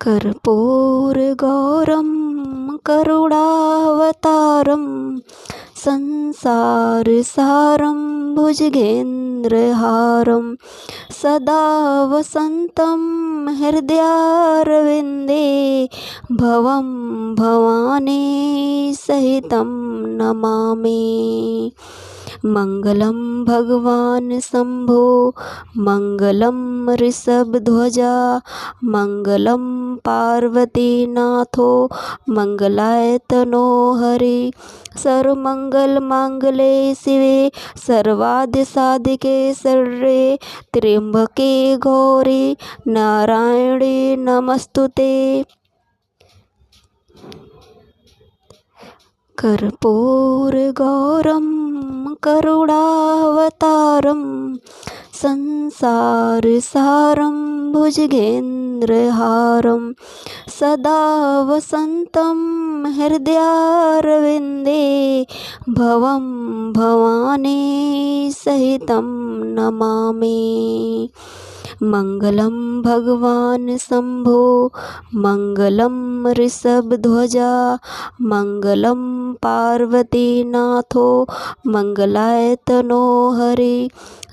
कर्पूरगौरं करुणावतारं संसारसारं भुजगेन्द्रहारं सदा वसन्तं हृदयारविन्दे भवं भवानी सहितं नमामि। मंगलम भगवान शंभो मंगलम ऋषभध्वजा मंगलम पार्वती नाथो मंगलाय तनो हरि। सर्वमंगल मांगले शिवे सर्वादि साधिके शरण्ये त्र्यंबके गौरी नारायणी नमस्तुते। कर्पूरगौरं करुणावतारं संसारसारं भुजगेन्द्रहारं सदा वसन्तं हृदयारविन्दे भवं भवानी सहितं नमामि। मंगलम भगवान शंभो मंगलम ऋषभध्वजा मंगलम पार्वती नाथो मंगलाय तनो हरि।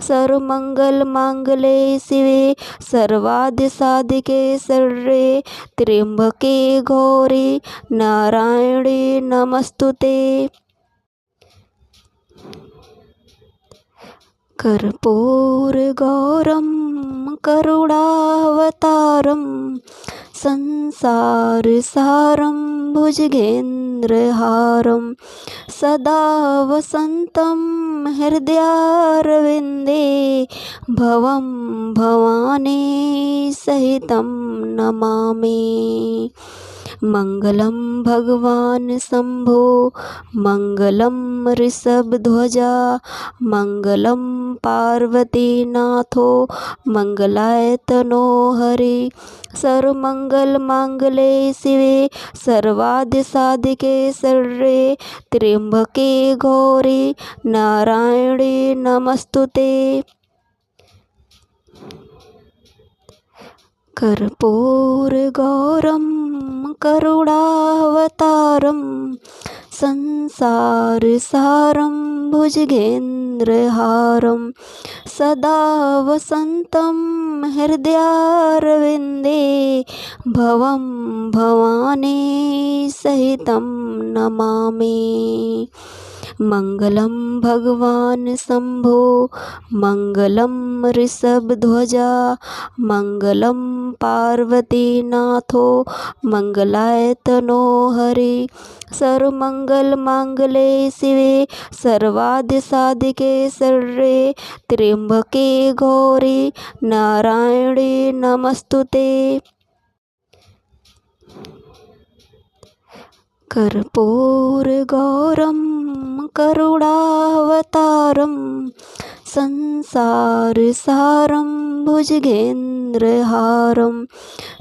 सर्वमंगल मांगले शिवे सर्वादि साधिके शरण्ये त्र्यंबके गौरी नारायणी नमस्तुते। कर्पूरगौरं करुणावतारं संसारसारं भुजगेन्द्रहारं सदा वसन्तं हृदयारविन्दे भवं भवानी सहितं नमामि। मंगलम भगवान शंभो मंगलम ऋषभध्वजा मंगलम पार्वती नाथो मंगलाय तनो हरि। सर्वमंगल मांगले शिवे सर्वादि साधिके शरण्ये त्र्यंबके गौरी नारायणी नमस्तुते। कर्पूरगौरं करुणावतारं संसारसारं भुजगेन्द्रहारं सदा वसन्तं हृदयारविन्दे भवं भवानी सहितं नमामि। मंगलम भगवान शंभो मंगलम ऋषभध्वजा मंगलम पार्वती नाथो मंगलाय तनो हरि। सर्वमंगल मांगले शिवे सर्वादि साधिके शरण्ये त्र्यंबके गौरी नारायणी नमस्तुते। कर्पूरगौरं करुणावतारं संसारसारं भुजगेन्द्रहारं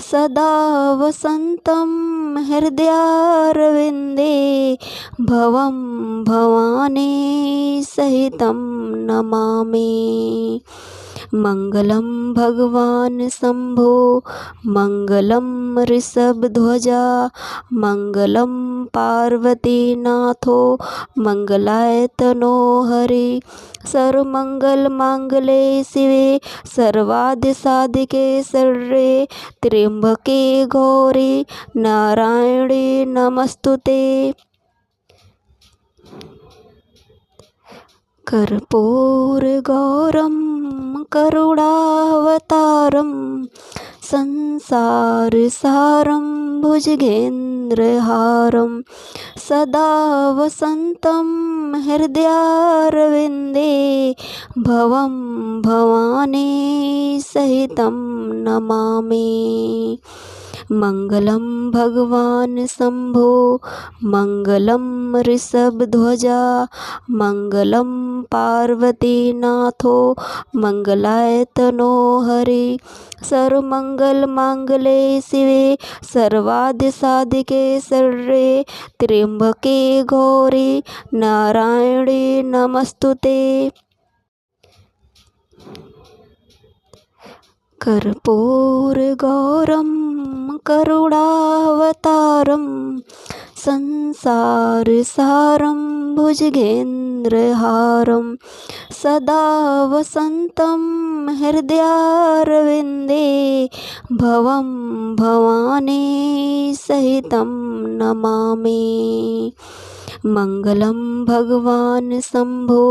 सदा वसन्तं हृदयारविन्दे भवं भवानी सहितं नमामि। मंगलम भगवान शंभो मंगलम ऋषभध्वजा मंगलम पार्वती नाथो मंगलाय तनो हरि। सर्वमंगल मांगले शिवे सर्वादि साधिके शरण्ये त्र्यंबके गौरी नारायणी नमस्तुते। कर्पूरगौरं करुणावतारं संसारसारं भुजगेन्द्रहारं सदा वसन्तं हृदयारविन्दे भवं भवानी सहितं नमामि। मंगलम भगवान शंभो मंगलम ऋषभध्वजा मंगलम पार्वती नाथो मंगलाय तनो हरि। सर्वमंगल मांगले शिवे सर्वादि साधिके शरण्ये त्र्यंबके गौरी नारायणी नमस्तुते। कर्पूरगौरं करुणावतारं संसारसारं भुजगेन्द्रहारं सदा वसन्तं हृदयारविन्दे भवं भवानी सहितं नमामि। मङ्गलं भगवान् शम्भो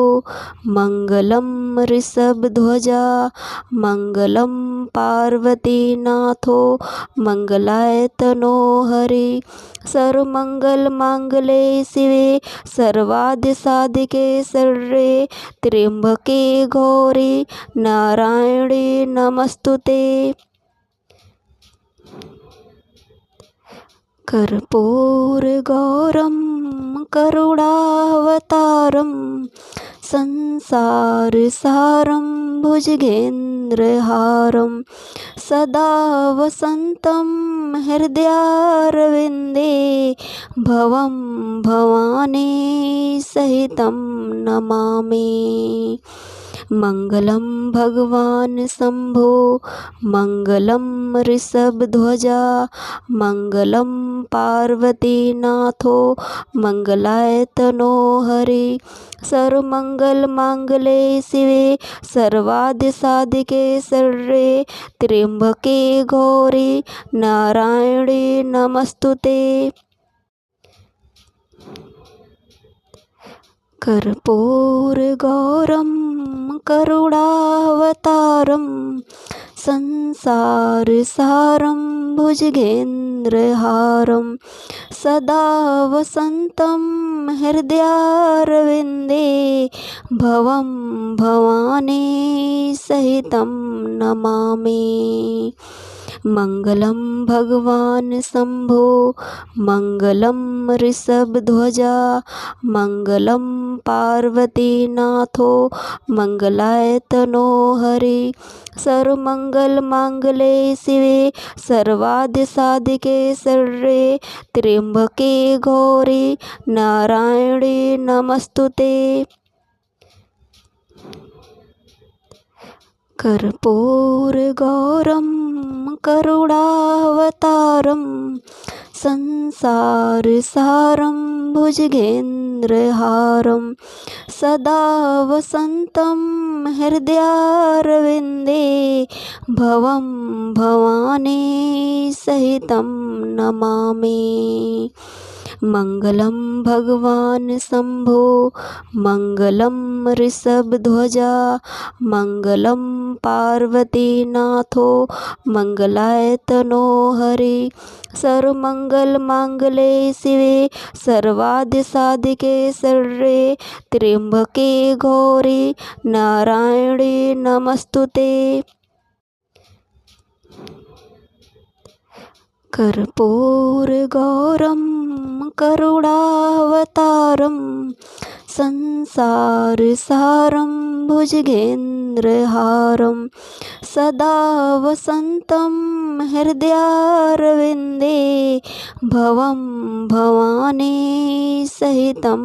मङ्गलं ऋषभध्वजा मङ्गलं पार्वतीनाथो मङ्गलाय तनो हरि सर्वमङ्गलमाङ्गल्ये शिवे सर्वार्थसाधिके शरण्ये त्र्यम्बके गौरी नारायणी नमस्तुते। कर्पूरगौरं करुणावतारं संसारसारं भुजगेन्द्रहारं सदा वसन्तं हृदयारविन्दे भवं भवानी सहितं नमामि। मङ्गलं भगवान् शम्भो मङ्गलं ऋषभध्वजा मङ्गलं पार्वतीनाथो मङ्गलाय तनो हरि सर्वमङ्गलमाङ्गल्ये शिवे सर्वार्थसाधिके शरण्ये त्र्यम्बके गौरी नारायणी नमस्तुते। कर्पूरगौरं करुणावतारं संसारसारं भुजगेन्द्रहारं सदा वसन्तं हृदयारविन्दे भवं भवानी सहितं नमामि। मङ्गलं भगवान् शम्भो मङ्गलं ऋषभध्वजा मङ्गलं पार्वतीनाथो मङ्गलाय तनो हरि सर्वमङ्गलमाङ्गल्ये शिवे सर्वार्थसाधिके शरण्ये त्र्यम्बके गौरी नारायणी नमस्तुते। कर्पूरगौरं करुणावतारं संसारसारं भुजगेन्द्रहारं सदा वसन्तं हृदयारविन्दे भवं भवानी सहितं नमामि। मङ्गलं भगवान् शम्भो मङ्गलं ऋषभध्वजा मङ्गलं पार्वतीनाथो मङ्गलाय तनो हरि सर्वमङ्गलमाङ्गल्ये शिवे सर्वार्थसाधिके शरण्ये त्र्यम्बके गौरी नारायणी नमस्तुते। कर्पूरगौरं करुणावतारं संसारसारं भुजगेन्द्रहारं सदा वसन्तं हृदयारविन्दे भवं भवानी सहितं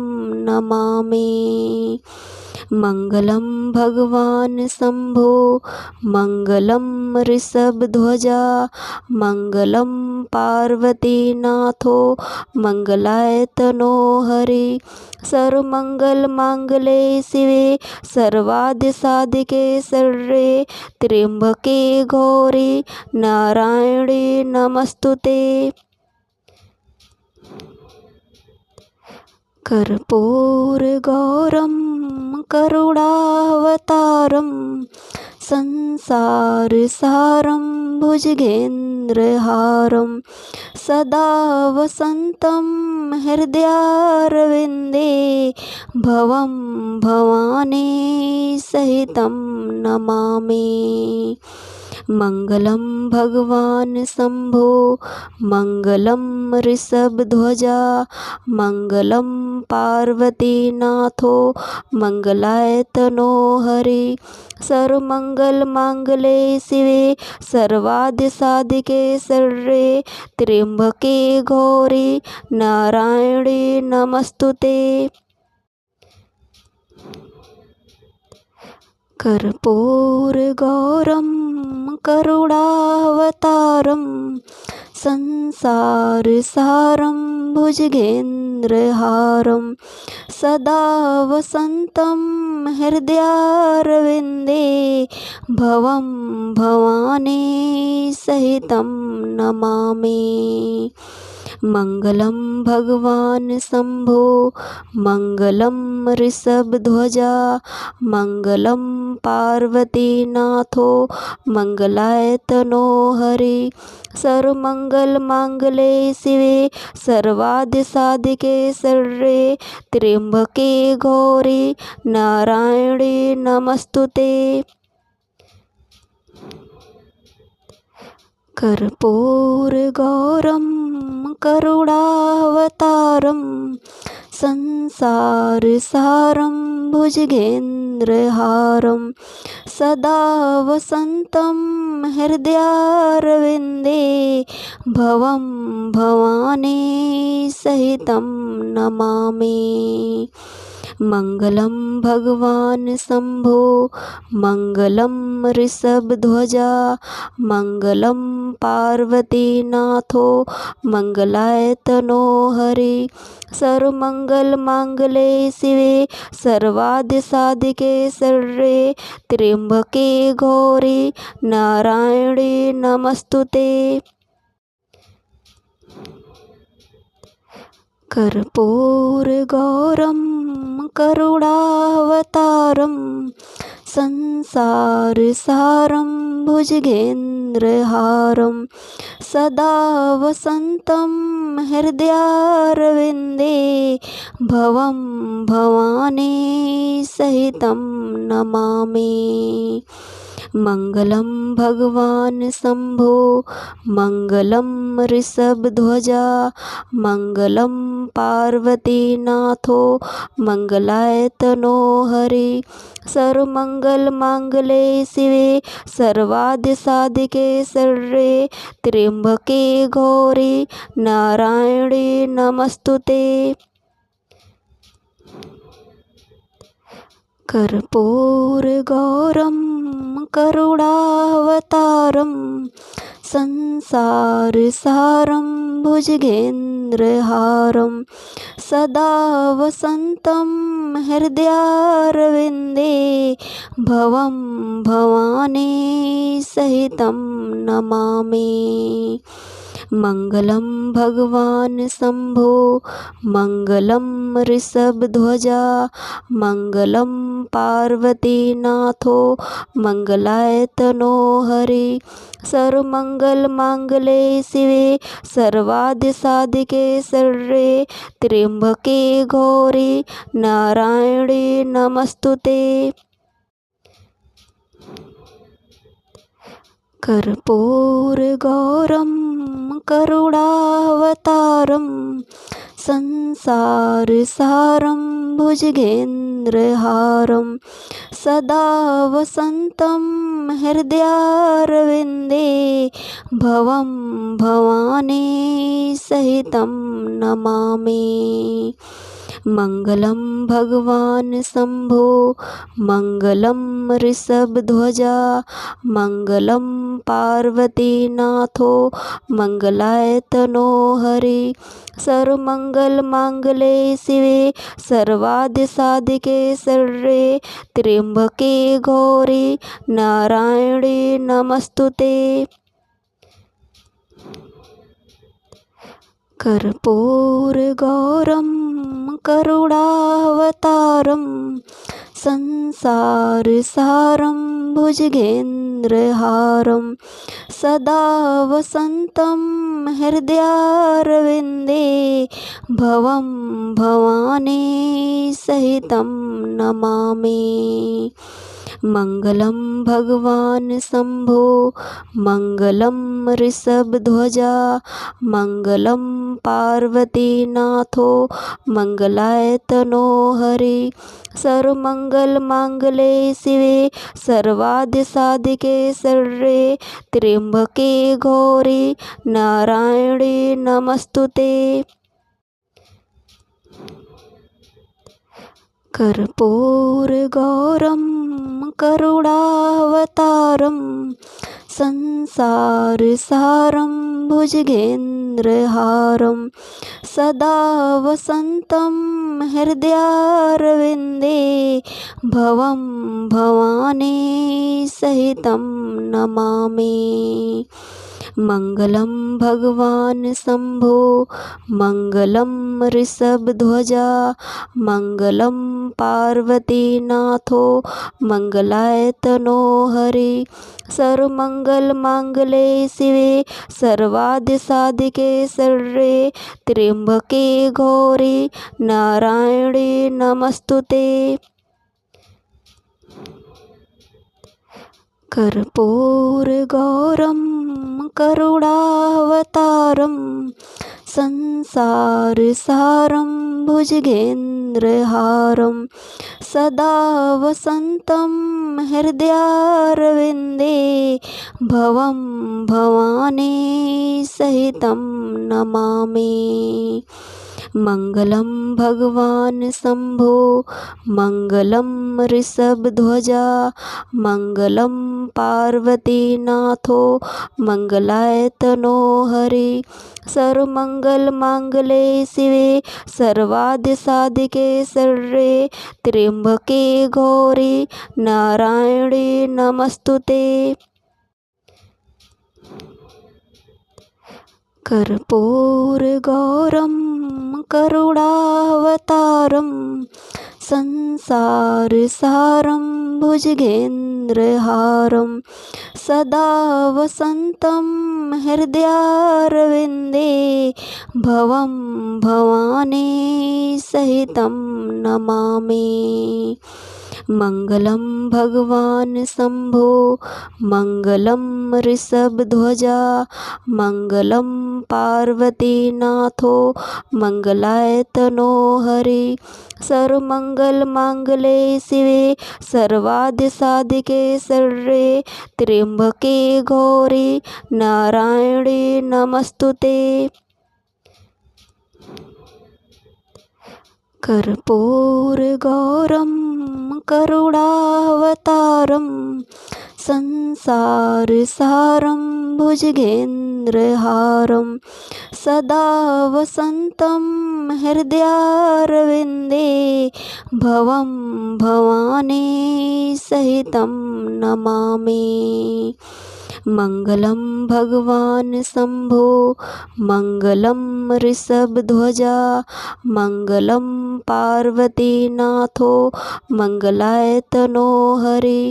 नमामि। मङ्गलं भगवान् शम्भो मङ्गलं ऋषभध्वजा मङ्गलं पार्वतीनाथो मङ्गलाय तनो हरि सर्वमङ्गलमाङ्गल्ये शिवे सर्वार्थसाधिके शरण्ये त्र्यम्बके गौरी नारायणी नमस्तुते। कर्पूरगौरं करुणावतारं संसारसारं भुजगेन्द्रहारं सदा वसन्तं हृदयारविन्दे भवं भवानी सहितं नमामि। मङ्गलं भगवान् शम्भो मङ्गलं ऋषभध्वजा मङ्गलं पार्वतीनाथो मङ्गलाय तनो हरि सर्वमङ्गलमाङ्गल्ये शिवे सर्वार्थसाधिके शरण्ये त्र्यम्बके गौरी नारायणी नमस्तुते। कर्पूरगौरं करुणावतारं संसारसारं भुजगेन्द्रहारं सदा वसन्तं हृदयारविन्दे भवं भवानी सहितं नमामि। मङ्गलं भगवान् शम्भो मङ्गलं ऋषभध्वजा मङ्गलं पार्वतीनाथो मङ्गलाय तनो हरि। सर्वमङ्गलमाङ्गल्ये शिवे सर्वार्थसाधिके शरण्ये त्र्यम्बके गौरी नारायणी नमस्तुते। कर्पूरगौरं करुणावतारं संसारसारं भुजगेन्द्रहारं सदा वसन्तं हृदयारविन्दे भवं भवानी सहितं नमामि। मङ्गलं भगवान् शम्भो मङ्गलं ऋषभध्वजा मङ्गलं पार्वतीनाथो मङ्गलाय तनो हरि। सर्वमङ्गलमाङ्गल्ये शिवे सर्वार्थसाधिके शरण्ये त्र्यम्बके गौरी नारायणी नमस्तुते। कर्पूरगौरं करुणावतारं संसारसारं भुजगेन्द्रहारं सदा वसन्तं हृदयारविन्दे भवं भवानी सहितं नमामि। मङ्गलं भगवान् शम्भो मङ्गलं ऋषभध्वजा मङ्गलं पार्वतीनाथो मङ्गलाय तनो हरि। सर्वमङ्गलमाङ्गल्ये शिवे सर्वार्थसाधिके शरण्ये त्र्यम्बके गौरी नारायणी नमस्तुते। कर्पूरगौरं करुणावतारं संसारसारं भुजगेन्द्रहारं सदा वसन्तं हृदयारविन्दे भवं भवानी सहितं नमामि। मङ्गलं भगवान् शम्भो मङ्गलं ऋषभध्वजा मङ्गलं पार्वतीनाथो मङ्गलाय तनो हरि। सर्वमङ्गलमाङ्गल्ये शिवे सर्वार्थसाधिके शरण्ये त्र्यम्बके गौरी नारायणी नमस्तुते। कर्पूरगौरं करुणावतारं संसारसारं भुजगेन्द्रहारं सदा वसन्तं हृदयारविन्दे भवं भवानी सहितं नमामि। मङ्गलं भगवान् शम्भो मङ्गलं ऋषभध्वजा मङ्गलं पार्वतीनाथो मङ्गलाय तनो हरि। सर्वमङ्गलमाङ्गल्ये शिवे सर्वार्थसाधिके शरण्ये त्र्यम्बके गौरी नारायणी नमस्तुते। कर्पूरगौरं करुणावतारं संसारसारं भुजगेन्द्रहारं सदा वसन्तं हृदयारविन्दे भवं भवानी सहितं नमामि। मङ्गलं भगवान् शम्भो मङ्गलं ऋषभध्वजा मङ्गलं पार्वतीनाथो मङ्गलाय तनो हरि। सर्वमङ्गलमाङ्गल्ये शिवे सर्वार्थसाधिके शरण्ये त्र्यम्बके गौरी नारायणी नमस्तुते। कर्पूरगौरं करुणावतारं संसारसारं भुजगेन्द्रहारं सदा वसन्तं हृदयारविन्दे भवं भवानी सहितं नमामि। मङ्गलं भगवान् शम्भो मङ्गलं ऋषभध्वजा मङ्गलं पार्वतीनाथो मङ्गलाय तनो हरि। सर्वमङ्गलमाङ्गल्ये शिवे सर्वार्थसाधिके शरण्ये त्र्यम्बके गौरी नारायणी नमस्तुते। कर्पूरगौरं करुणावतारं संसारसारं भुजगेन्द्रहारं सदा वसन्तं हृदयारविन्दे भवं भवानी सहितं नमामि। मङ्गलं भगवान् शम्भो मङ्गलं ऋषभध्वजा मङ्गलं पार्वतीनाथो मङ्गलाय तनो हरि। सर्वमङ्गलमाङ्गल्ये शिवे सर्वार्थसाधिके शरण्ये त्र्यम्बके गौरी नारायणी नमस्तुते। कर्पूरगौरं करुणावतारं संसारसारं भुजगेन्द्रहारं सदा वसन्तं हृदयारविन्दे भवं भवानी सहितं नमामि। मङ्गलं भगवान् शम्भो मङ्गलं ऋषभध्वजा मङ्गलं पार्वतीनाथो मङ्गलाय तनो हरि। सर्वमङ्गलमाङ्गल्ये शिवे सर्वार्थसाधिके शरण्ये त्र्यम्बके गौरी नारायणी नमस्तुते। कर्पूरगौरं करुणावतारं संसारसारं भुजगेन्द्रहारं सदा वसन्तं हृदयारविन्दे भवं भवानी सहितं नमामि। मङ्गलं भगवान् शम्भो मङ्गलं ऋषभध्वजा मङ्गलं पार्वतीनाथो मङ्गलाय तनो हरि।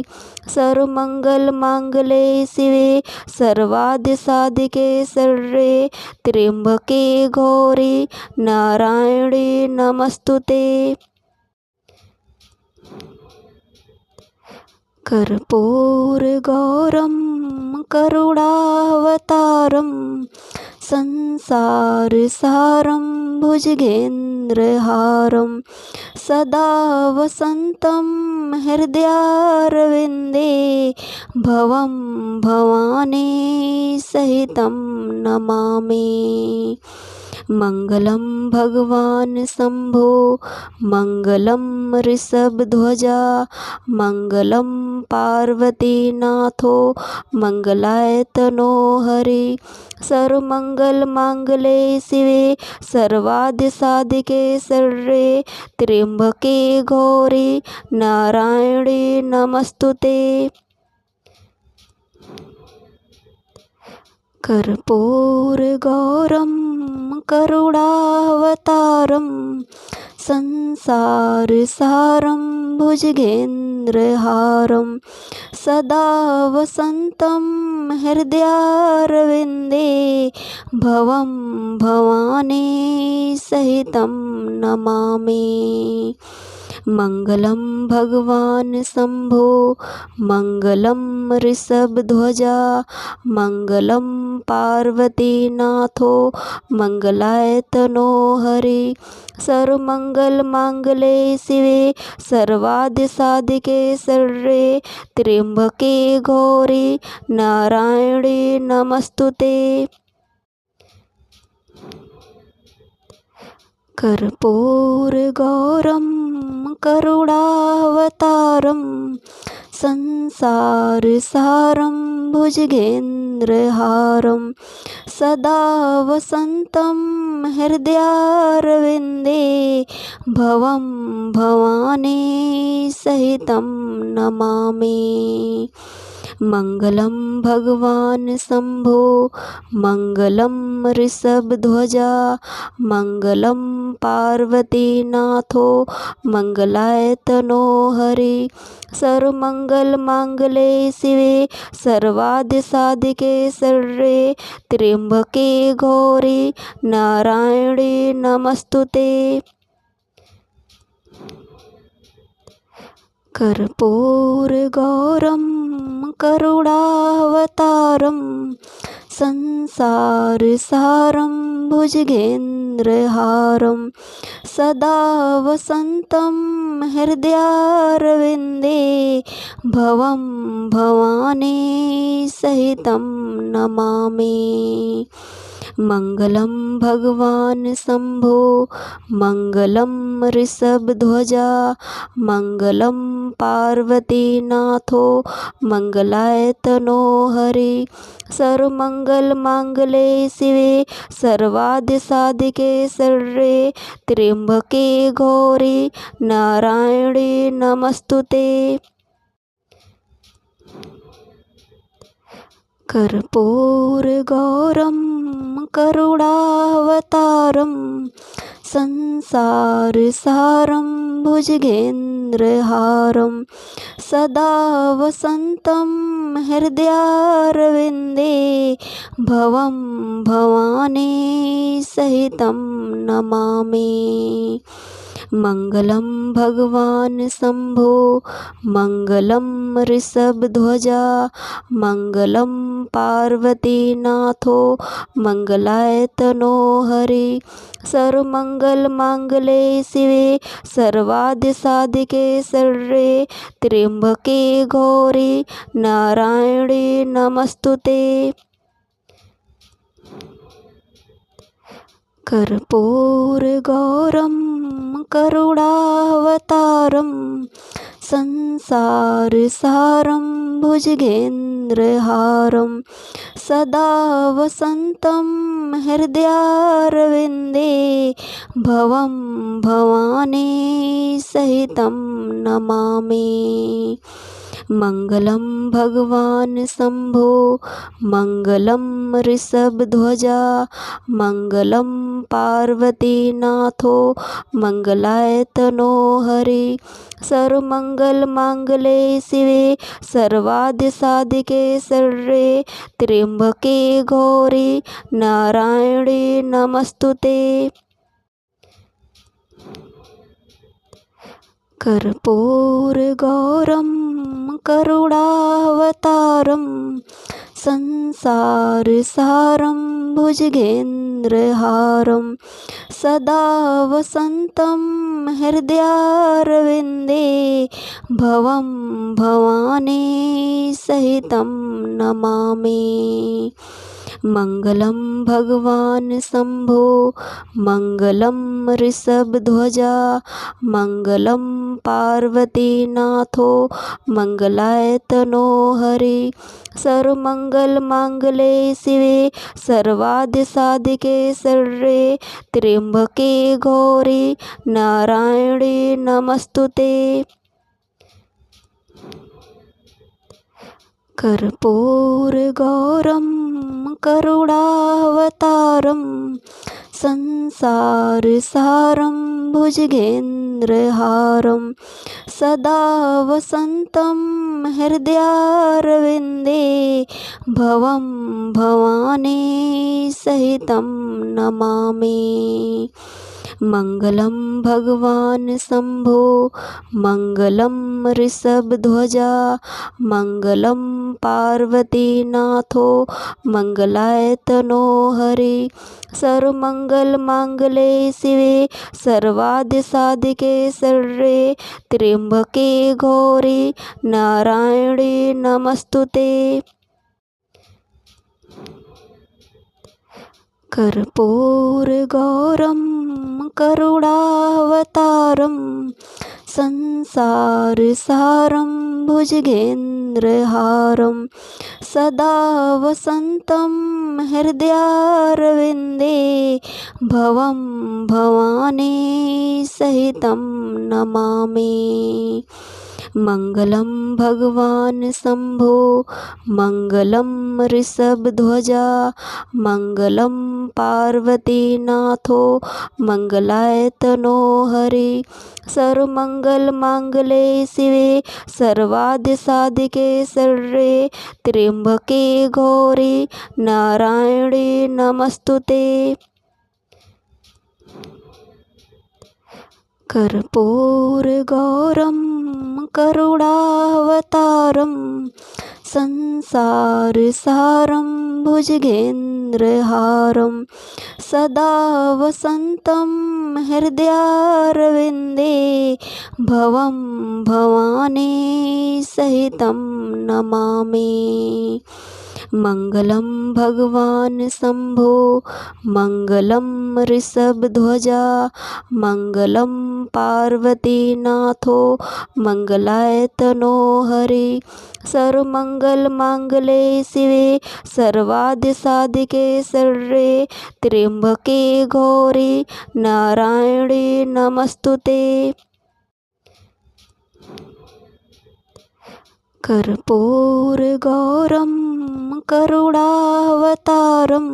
सर्वमङ्गलमाङ्गल्ये शिवे सर्वार्थसाधिके शरण्ये त्र्यम्बके गौरी नारायणी नमस्तुते। कर्पूरगौरं करुणावतारं संसारसारं भुजगेन्द्रहारं सदा वसन्तं हृदयारविन्दे भवं भवानी सहितं नमामि। मङ्गलं भगवान् शम्भो मङ्गलं ऋषभध्वजा मङ्गलं पार्वतीनाथो मङ्गलाय तनो हरि। सर्वमङ्गलमाङ्गल्ये शिवे सर्वार्थसाधिके शरण्ये त्र्यम्बके गौरी नारायणी नमस्तुते। कर्पूरगौरं करुणावतारं संसारसारं भुजगेन्द्रहारं सदा वसन्तं हृदयारविन्दे भवं भवानी सहितं नमामि। मङ्गलं भगवान् शम्भो मङ्गलं ऋषभध्वजा मङ्गलं पार्वतीनाथो मङ्गलाय तनो हरि। सर्वमङ्गलमाङ्गल्ये शिवे सर्वार्थसाधिके शरण्ये त्र्यम्बके गौरी नारायणी नमस्तुते। कर्पूरगौरं करुणावतारं संसारसारं भुजगेन्द्रहारं सदा वसन्तं हृदयारविन्दे भवं भवानी सहितं नमामि। मङ्गलं भगवान् शम्भो मङ्गलं ऋषभध्वजा मङ्गलं पार्वतीनाथो मङ्गलाय तनो हरि। सर्वमङ्गलमाङ्गल्ये शिवे सर्वार्थसाधिके शरण्ये त्र्यम्बके गौरी नारायणी नमस्तुते। कर्पूरगौरं करुणावतारं संसारसारं भुजगेन्द्रहारं सदा वसन्तं हृदयारविन्दे भवं भवानी सहितं नमामि। मङ्गलं भगवान् शम्भो मङ्गलं ऋषभध्वजा मङ्गलं पार्वतीनाथो मङ्गलाय तनो हरि। सर्वमङ्गलमाङ्गल्ये शिवे सर्वार्थसाधिके शरण्ये त्र्यम्बके गौरी नारायणी नमस्तुते। कर्पूरगौरं करुणावतारं संसारसारं भुजगेन्द्रहारं सदा वसन्तं हृदयारविन्दे भवं भवानी सहितं नमामि। मङ्गलं भगवान् शम्भो मङ्गलं ऋषभध्वजा मङ्गलं पार्वतीनाथो मङ्गलाय तनो हरि। सर्वमङ्गलमाङ्गल्ये शिवे सर्वार्थसाधिके शरण्ये त्र्यम्बके गौरी नारायणी नमस्तुते। कर्पूरगौरं करुणावतारं संसारसारं भुजगेन्द्रहारं सदा वसन्तं हृदयारविन्दे भवं भवानी सहितं नमामि। मङ्गलं भगवान् शम्भो मङ्गलं ऋषभध्वजा मङ्गलं पार्वतीनाथो मङ्गलाय तनो हरि। सर्वमङ्गलमाङ्गल्ये शिवे सर्वार्थसाधिके शरण्ये त्र्यम्बके गौरी नारायणी नमस्तुते। कर्पूरगौरं करुणावतारं संसारसारं भुजगेन्द्रहारं सदा वसन्तं हृदयारविन्दे भवं भवानी सहितं नमामि। मङ्गलं भगवान् शम्भो मङ्गलं ऋषभध्वजा मङ्गलं पार्वतीनाथो मङ्गलाय तनो हरि। सर्वमङ्गलमाङ्गल्ये शिवे सर्वार्थसाधिके शरण्ये त्र्यम्बके गौरी नारायणी नमस्तुते। कर्पूरगौरं करुणावतारं संसारसारं भुजगेन्द्रहारं सदा वसन्तं हृदयारविन्दे भवं भवानी सहितं नमामि। मङ्गलं भगवान् शम्भो मङ्गलं ऋषभध्वजा मङ्गलं पार्वतीनाथो मङ्गलाय तनो हरि। सर्वमङ्गलमाङ्गल्ये शिवे सर्वार्थसाधिके शरण्ये त्र्यम्बके गौरी नारायणी नमस्तुते। कर्पूरगौरं करुणावतारं संसारसारं भुजगेन्द्रहारं सदा वसन्तं हृदयारविन्दे भवं भवानी सहितं नमामि। मङ्गलं भगवान् शम्भो मङ्गलं ऋषभध्वजा मङ्गलं पार्वतीनाथो मङ्गलाय तनो हरि। सर्वमङ्गलमाङ्गल्ये शिवे सर्वार्थसाधिके शरण्ये त्र्यम्बके गौरी नारायणी नमस्तुते। कर्पूरगौरं करुणावतारं संसारसारं भुजगेन्द्रहारं सदा वसन्तं हृदयारविन्दे भवं भवानी सहितं नमामि। मङ्गलं भगवान् शम्भो मङ्गलं ऋषभध्वजा मङ्गलं पार्वतीनाथो मङ्गलाय तनो हरि। सर्वमङ्गलमाङ्गल्ये शिवे सर्वार्थसाधिके शरण्ये त्र्यम्बके गौरी नारायणी नमस्तुते। कर्पूरगौरं करुणावतारं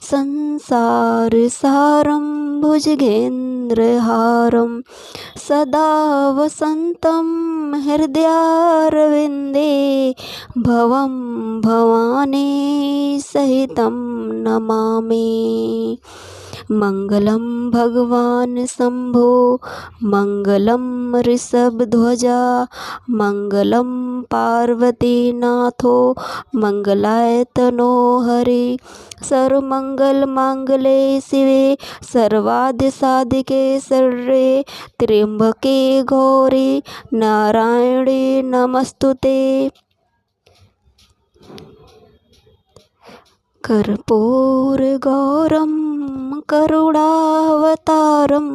संसारसारं भुजगेन्द्रहारं सदा वसन्तं हृदयारविन्दे भवं भवानी सहितं नमामि। मङ्गलं भगवान् शम्भो मङ्गलं ऋषभध्वजा मङ्गलं पार्वतीनाथो मङ्गलाय तनो हरि। सर्वमङ्गलमाङ्गल्ये शिवे सर्वार्थसाधिके शरण्ये त्र्यम्बके गौरी नारायणी नमस्तुते। कर्पूरगौरं करुणावतारं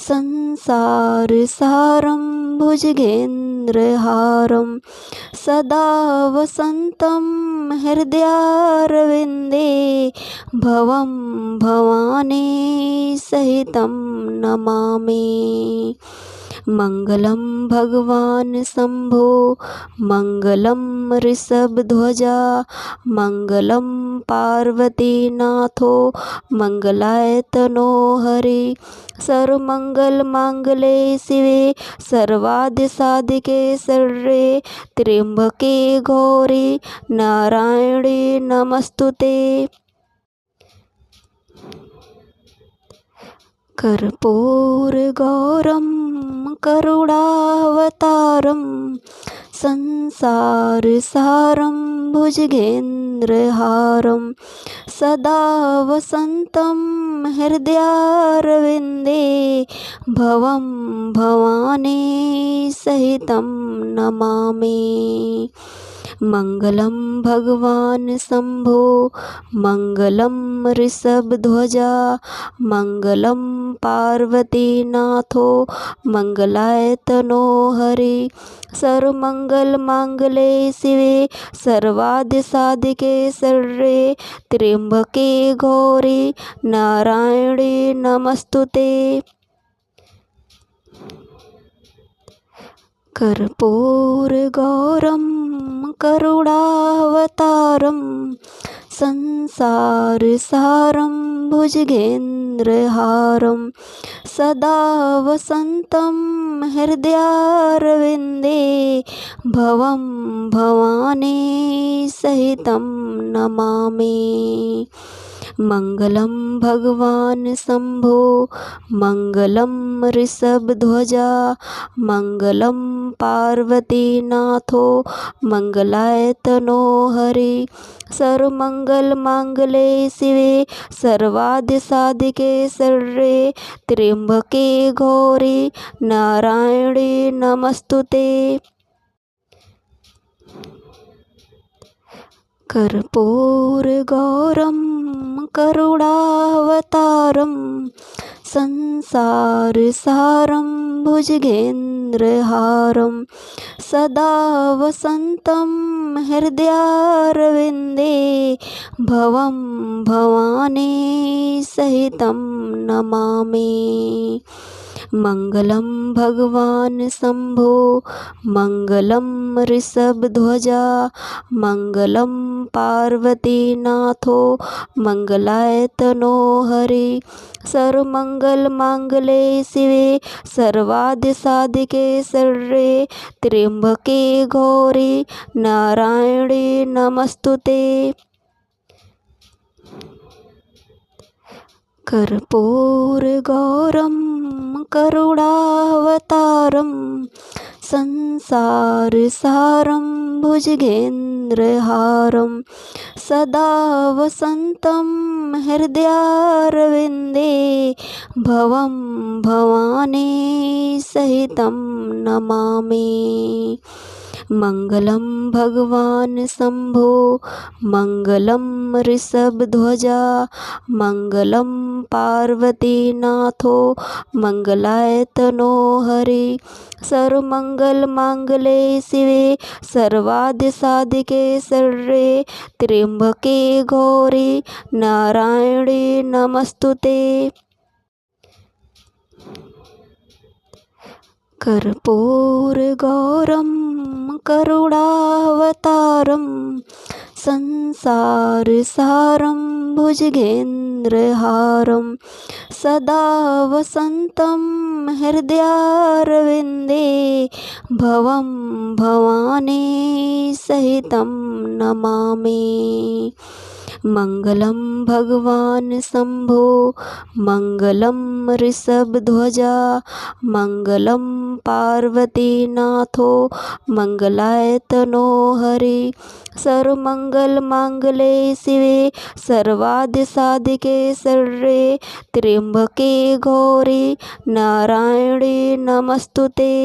संसारसारं भुजगेन्द्रहारं सदा वसन्तं हृदयारविन्दे भवं भवानी सहितं नमामि। मङ्गलं भगवान् शम्भो मङ्गलं ऋषभध्वजा मङ्गलं पार्वतीनाथो मङ्गलाय तनो हरि। सर्वमङ्गलमाङ्गल्ये शिवे सर्वार्थसाधिके शरण्ये त्र्यम्बके गौरी नारायणी नमस्तुते। कर्पूरगौरं करुणावतारं संसारसारं भुजगेन्द्रहारं सदा वसन्तं हृदयारविन्दे भवं भवानी सहितं नमामि। मङ्गलं भगवान् शम्भो मङ्गलं ऋषभध्वजा मङ्गलं पार्वतीनाथो मङ्गलाय तनो हरि। सर्वमङ्गलमाङ्गल्ये शिवे सर्वार्थसाधिके शरण्ये त्र्यम्बके गौरी नारायणी नमस्तुते। कर्पूरगौरं करुणावतारं संसारसारं भुजगेन्द्रहारं सदा वसन्तं हृदयारविन्दे भवं भवानी सहितं नमामि। मङ्गलं भगवान् शम्भो मङ्गलं ऋषभध्वजा मङ्गलं पार्वतीनाथो मङ्गलाय तनो हरि। सर्वमङ्गलमाङ्गल्ये शिवे सर्वार्थसाधिके शरण्ये त्र्यम्बके गौरी नारायणी नमस्तुते। कर्पूरगौरं करुणावतारं संसारसारं भुजगेन्द्रहारं सदा वसन्तं हृदयारविन्दे भवं भवानी सहितं नमामि। मङ्गलं भगवान् शम्भो मङ्गलं ऋषभध्वजा मङ्गलं पार्वतीनाथो मङ्गलाय तनो हरि। सर्वमङ्गलमाङ्गल्ये शिवे सर्वार्थसाधिके शरण्ये त्र्यम्बके गौरी नारायणी नमस्तुते। कर्पूरगौरं करुणावतारं संसारसारं भुजगेन्द्रहारं सदा वसन्तं हृदयारविन्दे भवं भवानी सहितं नमामि। मङ्गलं भगवान् शम्भो मङ्गलं ऋषभध्वजा मङ्गलं पार्वतीनाथो मङ्गलाय तनो हरि। सर्वमङ्गलमाङ्गल्ये शिवे सर्वार्थसाधिके शरण्ये त्र्यम्बके गौरी नारायणी नमस्तुते। कर्पूरगौरं करुणावतारं संसारसारं भुजगेन्द्रहारं सदा वसन्तं हृदयारविन्दे भवं भवानी सहितं नमामि। मङ्गलं भगवान् शम्भो मङ्गलं ऋषभध्वजा मङ्गलं पार्वतीनाथो मङ्गलाय तनो हरि। सर्वमङ्गलमाङ्गल्ये शिवे सर्वार्थसाधिके शरण्ये त्र्यम्बके गौरी नारायणी नमस्तुते।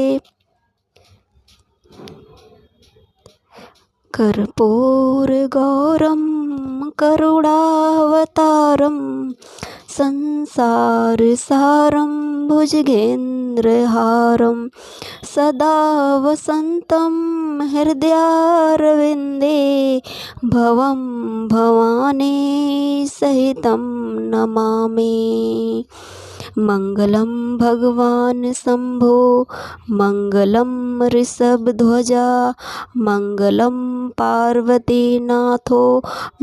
कर्पूरगौरं करुणावतारं संसारसारं भुजगेन्द्रहारं सदा वसन्तं हृदयारविन्दे भवं भवानी सहितं नमामि। मङ्गलं भगवान् शम्भो मङ्गलं ऋषभध्वजा मङ्गलं पार्वतीनाथो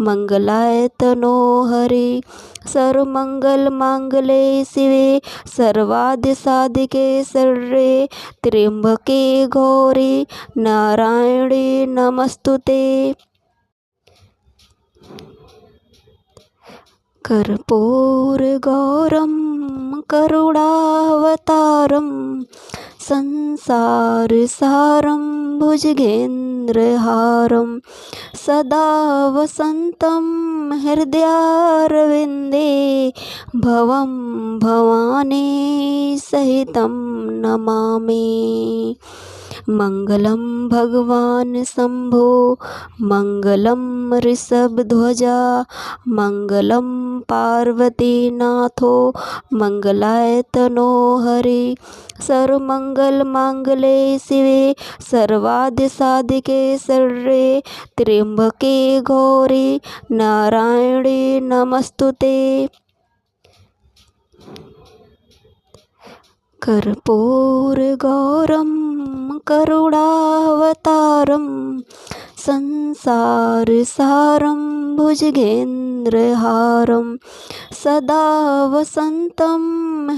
मङ्गलाय तनो हरि। सर्वमङ्गलमाङ्गल्ये शिवे सर्वार्थसाधिके शरण्ये त्र्यम्बके गौरी नारायणी नमस्तुते। कर्पूरगौरं करुणावतारं संसारसारं भुजगेन्द्रहारं सदा वसन्तं हृदयारविन्दे भवं भवानी सहितं नमामि। मङ्गलं भगवान् शम्भो मङ्गलं ऋषभध्वजा मङ्गलं पार्वतीनाथो मङ्गलाय तनो हरि। सर्वमङ्गलमाङ्गल्ये शिवे सर्वार्थसाधिके शरण्ये त्र्यम्बके गौरी नारायणी नमस्तुते। कर्पूरगौरं करुणावतारं संसारसारं भुजगेन्द्रहारं सदा वसन्तं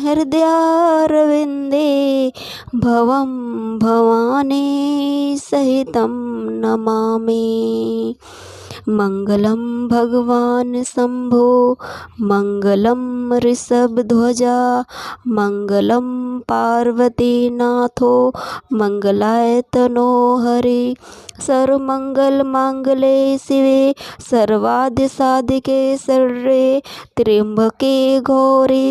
हृदयारविन्दे भवं भवानी सहितं नमामि। मङ्गलं भगवान् शम्भो मङ्गलं ऋषभध्वजा मङ्गलं पार्वतीनाथो मङ्गलाय तनो हरि। सर्वमङ्गलमाङ्गल्ये शिवे सर्वार्थसाधिके शरण्ये त्र्यम्बके गौरी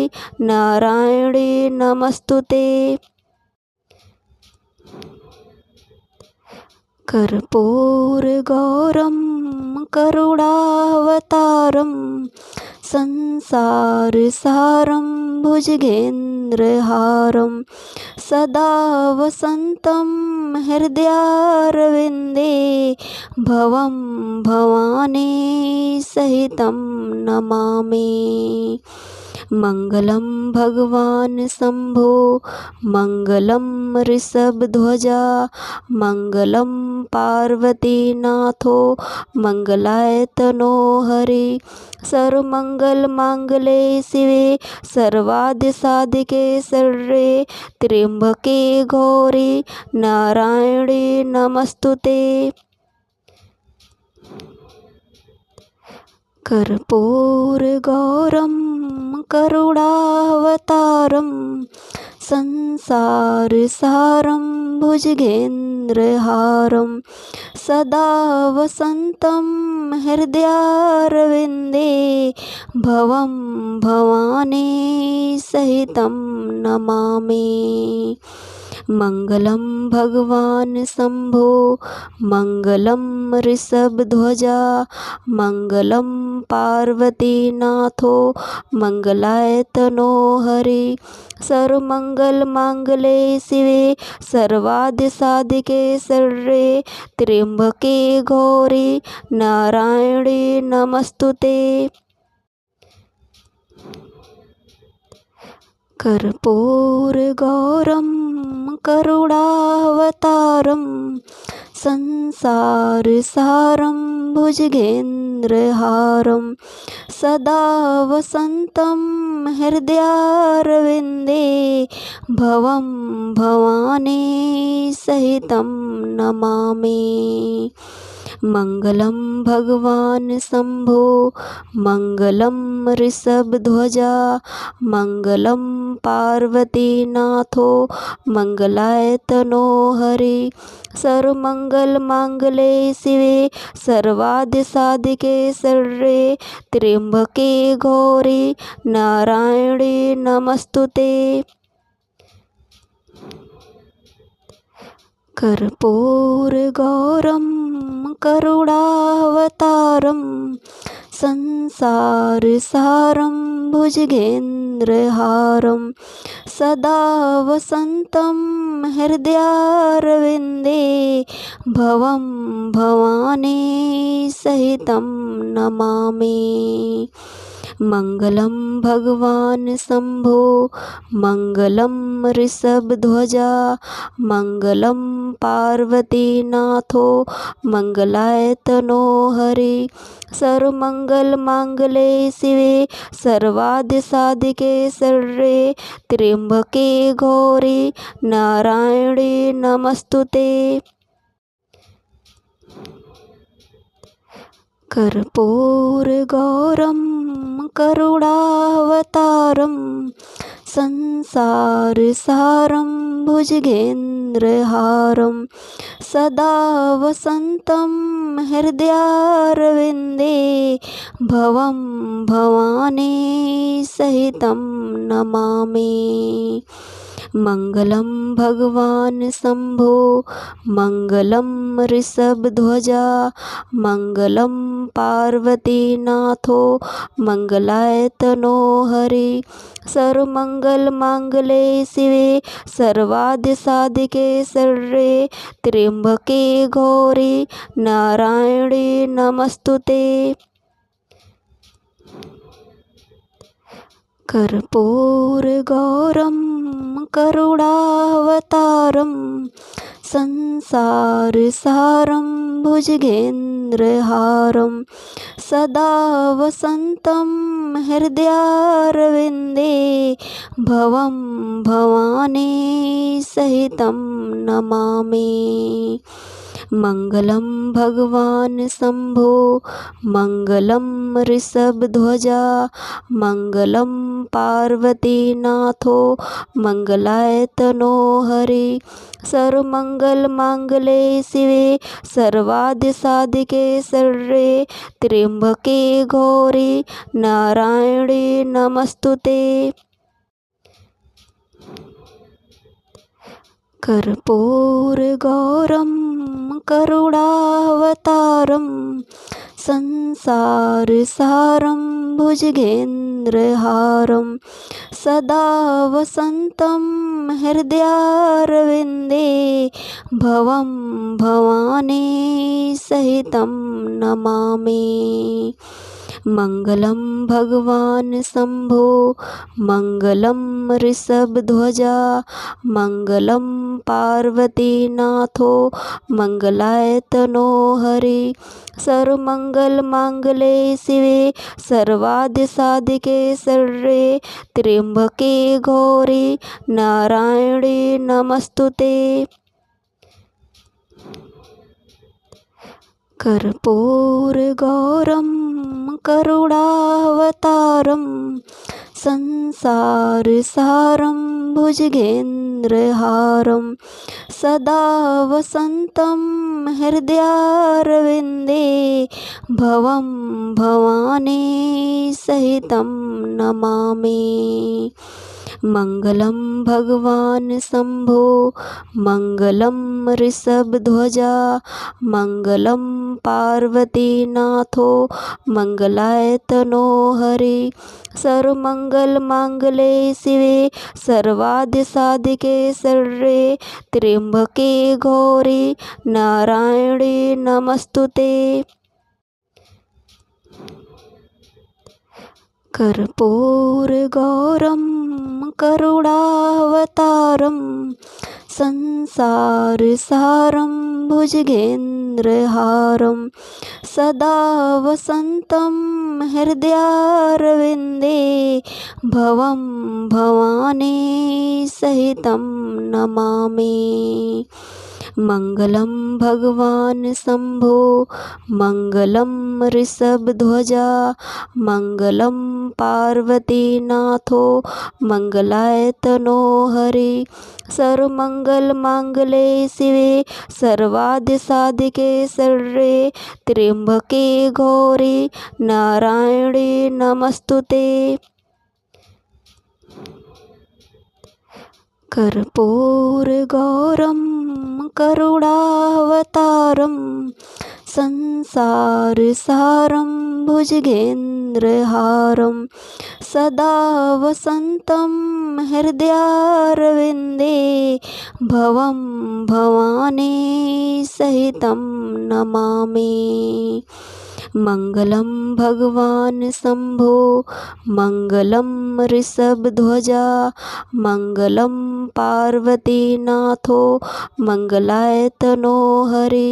नारायणी नमस्तुते। कर्पूरगौरं करुणावतारं संसारसारं भुजगेन्द्रहारं सदा वसन्तं हृदयारविन्दे भवं भवानी सहितं नमामि। मङ्गलं भगवान् शम्भो मङ्गलं ऋषभध्वजा मङ्गलं पार्वतीनाथो मङ्गलाय तनो हरि। सर्वमङ्गलमाङ्गल्ये शिवे सर्वार्थसाधिके शरण्ये त्र्यम्बके गौरी नारायणी नमस्तुते। कर्पूरगौरं करुणावतारं संसारसारं भुजगेन्द्रहारं सदा वसन्तं हृदयारविन्दे भवं भवानी सहितं नमामि। मङ्गलं भगवान् शम्भो मङ्गलं ऋषभध्वजा मङ्गलं पार्वतीनाथो मङ्गलाय तनो हरि। सर्वमङ्गलमाङ्गल्ये शिवे सर्वार्थसाधिके शरण्ये त्र्यम्बके गौरी नारायणी नमस्तुते। कर्पूरगौरं करुणावतारं संसारसारं भुजगेन्द्रहारं सदा वसन्तं हृदयारविन्दे भवं भवानी सहितं नमामि। मङ्गलं भगवान् शम्भो मङ्गलं ऋषभध्वजा मङ्गलं पार्वतीनाथो मङ्गलाय तनो हरि। सर्वमङ्गलमाङ्गल्ये शिवे सर्वार्थसाधिके शरण्ये त्र्यम्बके गौरी नारायणी नमस्तुते। कर्पूरगौरं करुणावतारं संसारसारं भुजगेन्द्रहारं सदा वसन्तं हृदयारविन्दे भवं भवानी सहितं नमामि। मङ्गलं भगवान् शम्भो मङ्गलं ऋषभध्वजा मङ्गलं पार्वतीनाथो मङ्गलाय तनो हरि। सर्वमङ्गलमाङ्गल्ये शिवे सर्वार्थसाधिके शरण्ये त्र्यम्बके गौरी नारायणी नमस्तुते। कर्पूरगौरं करुणावतारं संसारसारं भुजगेन्द्रहारं सदा वसन्तं हृदयारविन्दे भवं भवानी सहितं नमामि। मङ्गलं भगवान् शम्भो मङ्गलं ऋषभध्वजा मङ्गलं पार्वतीनाथो मङ्गलाय तनो हरि। सर्वमङ्गलमाङ्गल्ये शिवे सर्वार्थसाधिके शरण्ये त्र्यम्बके गौरी नारायणी नमस्तुते। कर्पूरगौरं करुणावतारं संसारसारं भुजगेन्द्रहारं सदा वसन्तं हृदयारविन्दे भवं भवानी सहितं नमामि। मङ्गलं भगवान् शम्भो मङ्गलं ऋषभध्वजा मङ्गलं पार्वतीनाथो मङ्गलाय तनो हरि। सर्वमङ्गलमाङ्गल्ये शिवे सर्वार्थसाधिके शरण्ये त्र्यम्बके गौरी नारायणी नमस्तुते। कर्पूरगौरं करुणावतारं संसारसारं भुजगेन्द्रहारं सदा वसन्तं हृदयारविन्दे भवं भवानी सहितं नमामि। मङ्गलं भगवान् शम्भो मङ्गलं ऋषभध्वजा मङ्गलं पार्वतीनाथो मङ्गलाय तनो हरि। सर्वमङ्गलमाङ्गल्ये शिवे सर्वार्धसाधिके शरण्ये त्र्यम्बके गौरी नारायणी नमस्तुते। कर्पूरगौरं करुणावतारं संसारसारं भुजगेन्द्रहारं सदा वसन्तं हृदयारविन्दे भवं भवानी सहितं नमामि। मङ्गलं भगवान् शम्भो मङ्गलं ऋषभध्वजा मङ्गलं पार्वतीनाथो मङ्गलाय तनो हरि। सर्वमङ्गलमाङ्गल्ये शिवे सर्वार्धसाधिके शरण्ये त्र्यम्बके गौरी नारायणी नमस्तुते। कर्पूरगौरं करुणावतारं संसारसारं भुजगेन्द्रहारं सदा वसन्तं हृदयारविन्दे भवं भवानी सहितं नमामि। मङ्गलं भगवान् शम्भो मङ्गलं ऋषभध्वजा मङ्गलं पार्वतीनाथो मङ्गलाय तनो हरि। सर्वमङ्गलमाङ्गल्ये शिवे सर्वार्धसाधिके शरण्ये त्र्यम्बके गौरी नारायणी नमस्तुते। कर्पूरगौरं करुणावतारं संसारसारं भुजगेन्द्रहारं सदा वसन्तं हृदयारविन्दे भवं भवानी सहितं नमामि। मङ्गलं भगवान् शम्भो मङ्गलं ऋषभध्वजा मङ्गलं पार्वतीनाथो मङ्गलाय तनो हरि।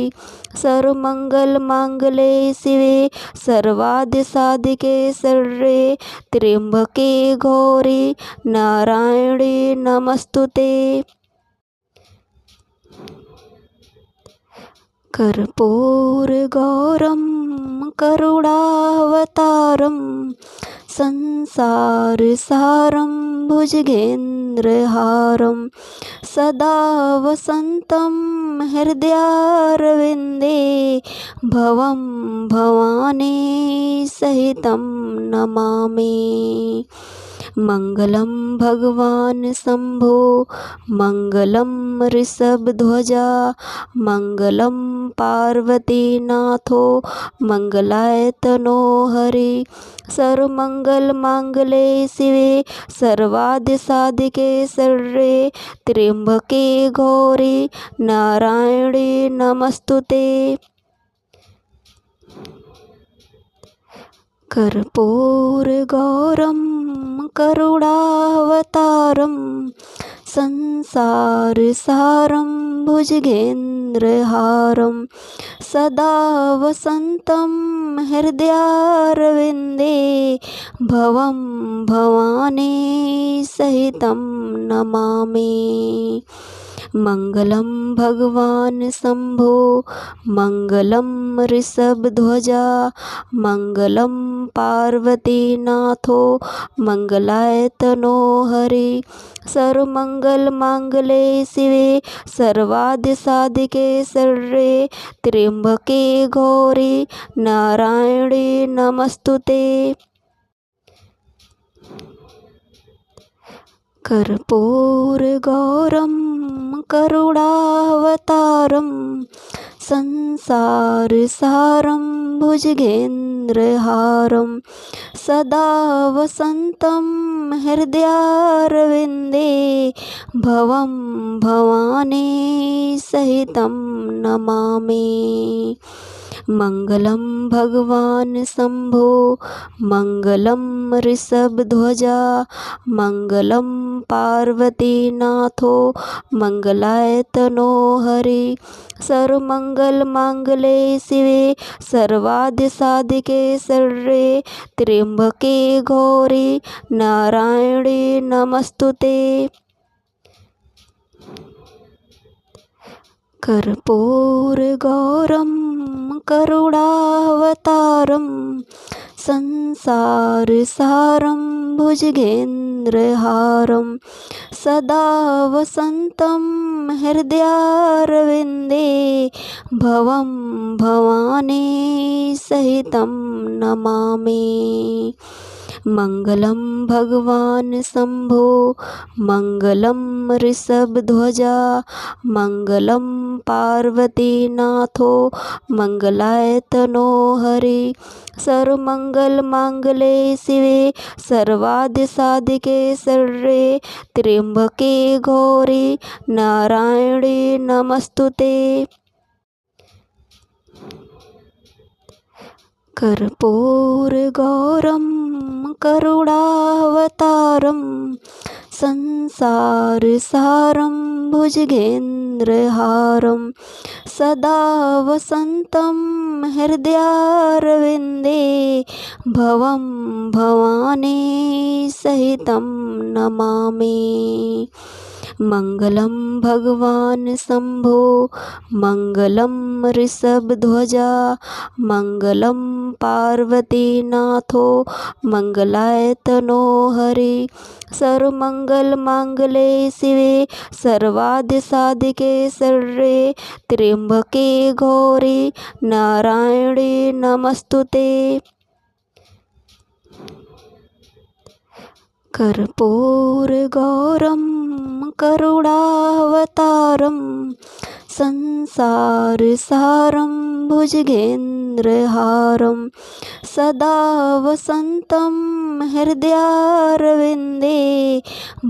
सर्वमङ्गलमाङ्गल्ये शिवे सर्वार्धसाधिके शरण्ये त्र्यम्बके गौरी नारायणी नमस्तुते। कर्पूरगौरं करुणावतारं संसारसारं भुजगेन्द्रहारं सदा वसन्तं हृदयारविन्दे भवं भवानी सहितं नमामि। मङ्गलं भगवान् शम्भो मङ्गलं ऋषभध्वजा मङ्गलं पार्वतीनाथो मङ्गलाय तनो हरि। सर्वमङ्गलमाङ्गल्ये शिवे सर्वार्धसाधिके शरण्ये त्र्यम्बके गौरी नारायणी नमस्तुते। कर्पूरगौरं करुणावतारं संसारसारं भुजगेन्द्रहारं सदा वसन्तं हृदयारविन्दे भवं भवानी सहितं नमामि। मङ्गलं भगवान् शम्भो मङ्गलं ऋषभध्वजा मङ्गलं पार्वतीनाथो मङ्गलाय तनो हरि। सर्वमङ्गलमाङ्गल्ये शिवे सर्वार्धसाधिके शरण्ये त्र्यम्बके गौरी नारायणी नमस्तुते। कर्पूरगौरं करुणावतारं संसारसारं भुजगेन्द्रहारं सदा वसन्तं हृदयारविन्दे भवं भवानी सहितं नमामि। मङ्गलं भगवान् शम्भो मङ्गलं ऋषभध्वजा मङ्गलं पार्वतीनाथो मङ्गलाय तनो हरि। सर्वमङ्गलमाङ्गल्ये शिवे सर्वार्थसाधिके शरण्ये त्र्यम्बके गौरी नारायणी नमस्तुते। कर्पूरगौरं करुणावतारं संसारसारं भुजगेन्द्रहारं सदा वसन्तं हृदयारविन्दे भवं भवानी सहितं नमामि। मङ्गलं भगवान् शम्भो मङ्गलं ऋषभध्वजा मङ्गलं पार्वतीनाथो मङ्गलाय तनो हरि। सर्वमङ्गलमाङ्गल्ये शिवे सर्वार्थसाधिके शरण्ये त्र्यम्बके गौरी नारायणी नमस्तुते। कर्पूरगौरं करुणावतारं संसारसारं भुजगेन्द्रहारं सदा वसन्तं हृदयारविन्दे भवं भवानी सहितं नमामि। मङ्गलं भगवान् शम्भो मङ्गलं ऋषभध्वजा मङ्गलं पार्वतीनाथो मङ्गलाय तनो हरि। सर्वमङ्गलमाङ्गल्ये शिवे सर्वार्थसाधिके शरण्ये त्र्यम्बके गौरी नारायणी नमस्तुते। कर्पूरगौरं करुणावतारं संसारसारं भुजगेन्द्रहारं सदा वसन्तं हृदयारविन्दे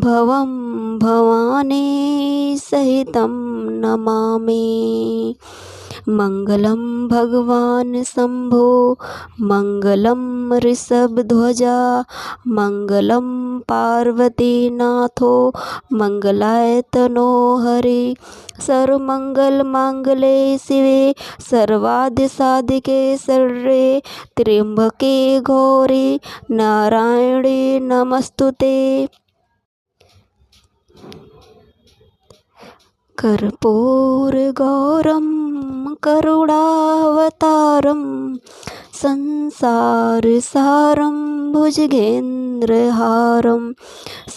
भवं भवानी सहितं नमामि। मङ्गलं भगवान् शम्भो मङ्गलं ऋषभध्वजा मङ्गलं पार्वतीनाथो मङ्गलाय तनो हरि। सर्वमङ्गलमाङ्गल्ये शिवे सर्वार्थसाधिके शरण्ये त्र्यम्बके गौरी नारायणी नमस्तुते। कर्पूरगौरं करुणावतारं संसारसारं भुजगेन्द्रहारं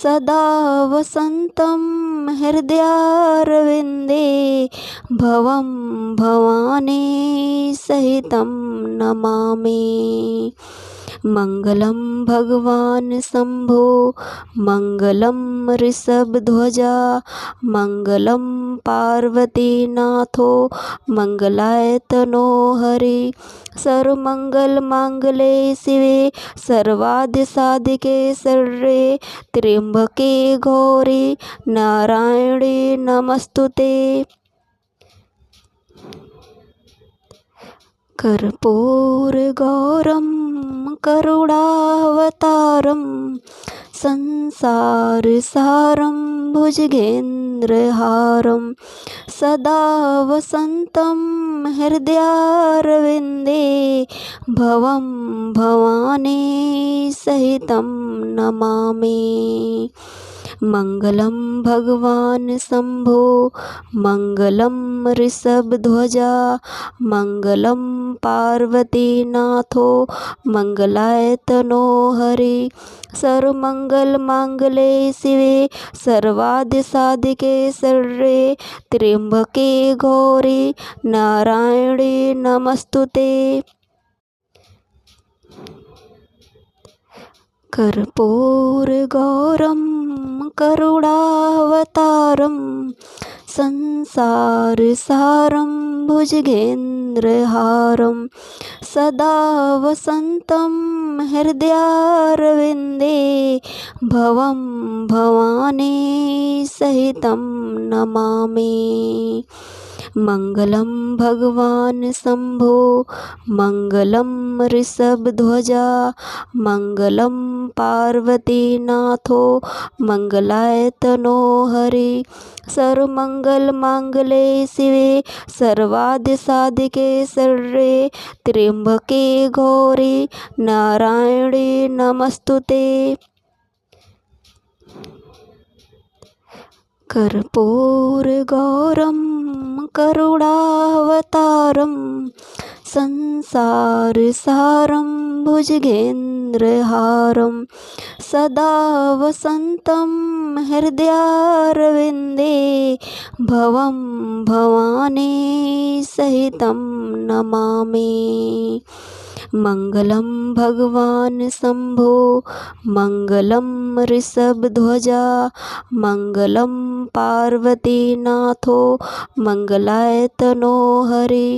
सदा वसन्तं हृदयारविन्दे भवं भवानी सहितं नमामि। मङ्गलं भगवान् शम्भो मङ्गलं ऋषभध्वजा मङ्गलं पार्वतीनाथो मङ्गलाय तनो हरि। सर्वमङ्गलमाङ्गल्ये शिवे सर्वार्थसाधिके शरण्ये त्र्यम्बके गौरी नारायणी नमस्तुते। कर्पूरगौरं करुणावतारं संसारसारं भुजगेन्द्रहारं सदा वसन्तं हृदयारविन्दे भवं भवानी सहितं नमामि। मङ्गलं भगवान् शम्भो मङ्गलं ऋषभध्वजा मङ्गलं पार्वतीनाथो मङ्गलाय तनो हरि। सर्वमङ्गलमाङ्गल्ये शिवे सर्वार्थसाधिके शरण्ये त्र्यम्बके गौरी नारायणी नमस्तुते। कर्पूरगौरं करुणावतारं संसारसारं भुजगेन्द्रहारं सदा वसन्तं हृदयारविन्दे भवं भवानी सहितं नमामि। मङ्गलं भगवान् शम्भो मङ्गलं ऋषभध्वजा मङ्गलं पार्वतीनाथो मङ्गलाय तनो हरि। सर्वमङ्गलमाङ्गल्ये शिवे सर्वार्थसाधिके शरण्ये त्र्यम्बके गौरी नारायणी नमस्तुते। कर्पूरगौरं करुणावतारं संसारसारं भुजगेन्द्रहारं सदा वसन्तं हृदयारविन्दे भवं भवानी सहितं नमामि। मङ्गलं भगवान् शम्भो मङ्गलं ऋषभध्वजा मङ्गलं पार्वतीनाथो मङ्गलाय तनो हरि।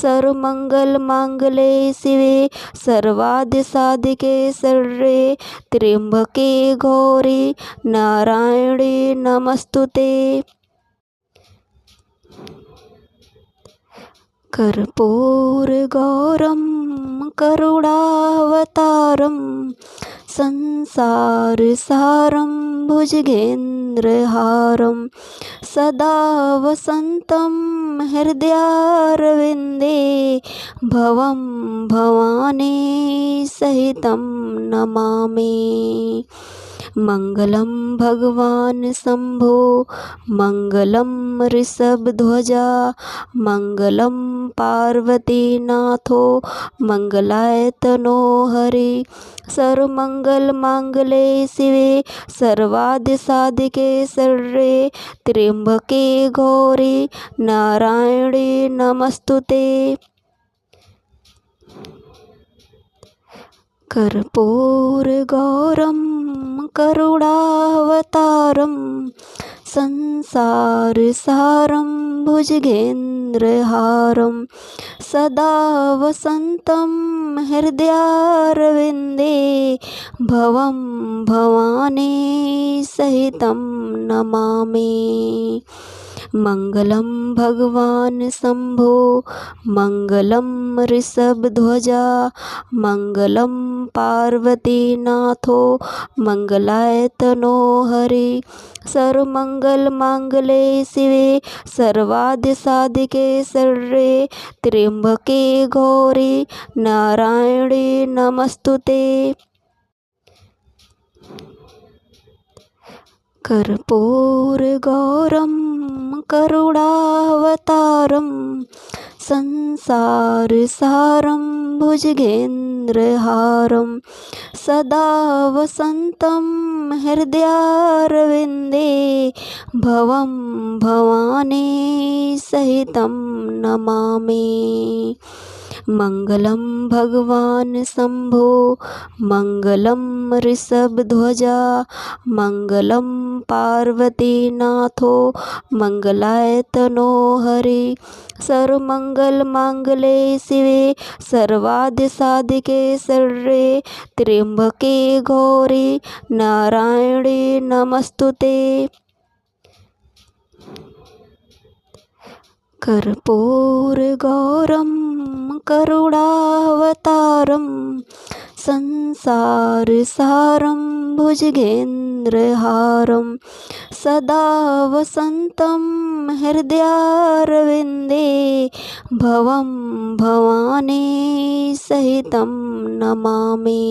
सर्वमङ्गलमाङ्गल्ये शिवे सर्वार्थसाधिके शरण्ये त्र्यम्बके गौरी नारायणी नमस्तुते। कर्पूरगौरं करुणावतारं संसारसारं भुजगेन्द्रहारं सदा वसन्तं हृदयारविन्दे भवं भवानी सहितं नमामि। मङ्गलं भगवान् शम्भो मङ्गलं ऋषभध्वजा मङ्गलं पार्वतीनाथो मङ्गलाय तनो हरि। सर्वमङ्गलमाङ्गल्ये शिवे सर्वार्थसाधिके शरण्ये त्र्यम्बके गौरी नारायणी नमस्तुते। कर्पूरगौरं करुणावतारं संसारसारं भुजगेन्द्रहारं सदा वसन्तं हृदयारविन्दे भवं भवानी सहितं नमामि। मङ्गलं भगवान् शम्भो मङ्गलं ऋषभध्वजा मङ्गलं पार्वतीनाथो मङ्गलाय तनो हरि। सर्वमङ्गलमाङ्गल्ये शिवे सर्वार्थसाधिके शरण्ये त्र्यम्बके गौरी नारायणी नमस्तुते। कर्पूरगौरं करुणावतारं संसारसारं भुजगेन्द्रहारं सदा वसन्तं हृदयारविन्दे भवं भवानी सहितं नमामि। मङ्गलं भगवान् शम्भो मङ्गलं ऋषभध्वजा मङ्गलं पार्वतीनाथो मङ्गलाय तनो हरि। सर्वमङ्गलमाङ्गल्ये शिवे सर्वार्थसाधिके शरण्ये त्र्यम्बके गौरी नारायणी नमस्तुते। कर्पूरगौरं करुणावतारं संसारसारं भुजगेन्द्रहारं सदा वसन्तं हृदयारविन्दे भवं भवानी सहितं नमामि।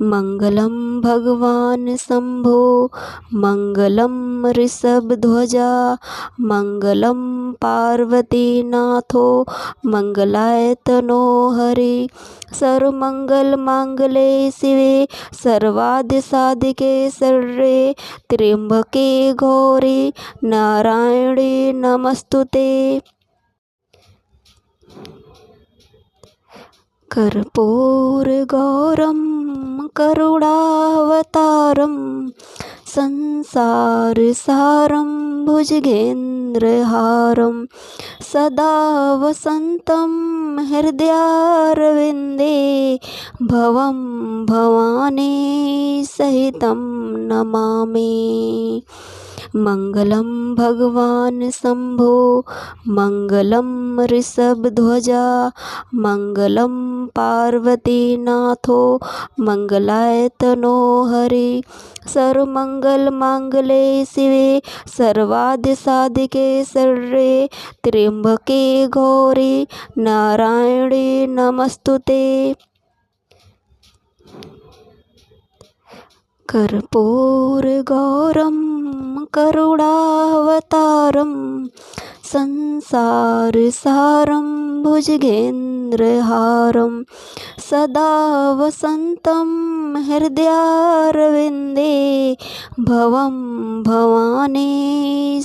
मङ्गलं भगवान् शम्भो मङ्गलं ऋषभध्वजा मङ्गलं पार्वतीनाथो मङ्गलाय तनो हरि। सर्वमङ्गलमाङ्गल्ये शिवे सर्वार्थसाधिके शरण्ये त्र्यम्बके गौरी नारायणी नमस्तुते। कर्पूरगौरं करुणावतारं संसारसारं भुजगेन्द्रहारं सदा वसन्तं हृदयारविन्दे भवं भवानी सहितं नमामि। मङ्गलं भगवान् शम्भो मङ्गलं ऋषभध्वजा मङ्गलं पार्वतीनाथो मङ्गलाय तनो हरि। सर्वमङ्गलमाङ्गल्ये शिवे सर्वार्थसाधिके शरण्ये त्र्यम्बके गौरी नारायणी नमस्तुते। कर्पूरगौरं करुणावतारं संसारसारं भुजगेन्द्रहारं सदा वसन्तं हृदयारविन्दे भवं भवानी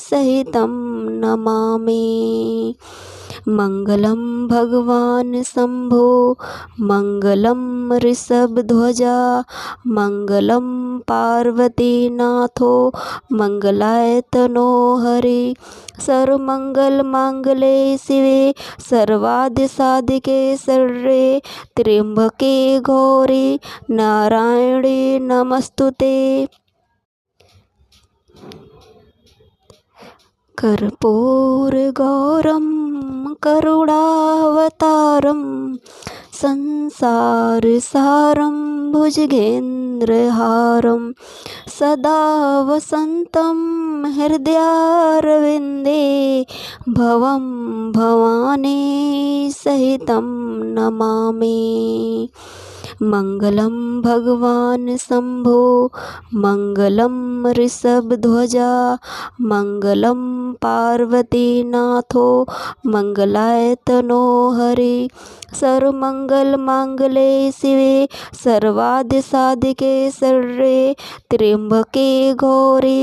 सहितं नमामि। मङ्गलं भगवान् शम्भो मङ्गलं ऋषभध्वजा मङ्गलं पार्वतीनाथो मङ्गलाय तनो हरि। सर्वमङ्गलमाङ्गल्ये शिवे सर्वार्थसाधिके शरण्ये त्र्यम्बके गौरी नारायणी नमस्तुते। कर्पूरगौरं करुणावतारं संसारसारं भुजगेन्द्रहारं सदा वसन्तं हृदयारविन्दे भवं भवानी सहितं नमामि। मङ्गलं भगवान् शम्भो मङ्गलं ऋषभध्वजा मङ्गलं पार्वतीनाथो मङ्गलाय तनो हरि। सर्वमङ्गलमाङ्गल्ये शिवे सर्वार्थसाधिके शरण्ये त्र्यम्बके गौरी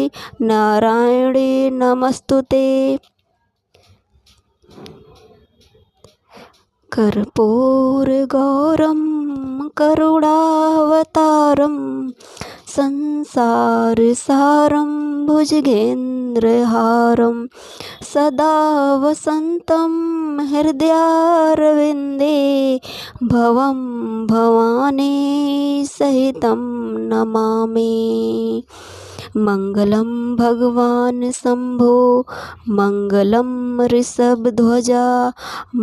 नारायणी नमस्तुते। कर्पूरगौरं करुणावतारं संसारसारं भुजगेन्द्रहारं सदा वसन्तं हृदयारविन्दे भवं भवानी सहितं नमामि। मङ्गलं भगवान् शम्भो मङ्गलं ऋषभध्वजा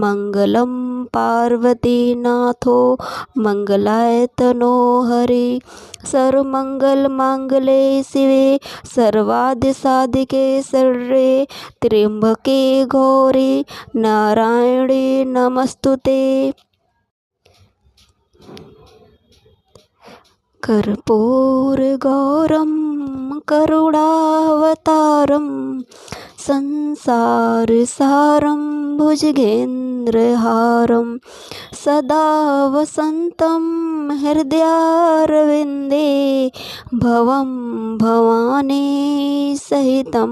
मङ्गलं पार्वतीनाथो मङ्गलाय तनो हरि। सर्वमङ्गलमाङ्गल्ये शिवे सर्वार्थसाधिके शरण्ये त्र्यम्बके गौरी नारायणी नमस्तुते। कर्पूरगौरं करुणावतारं संसारसारं भुजगेन्द्रहारं सदा वसन्तं हृदयारविन्दे भवं भवानी सहितं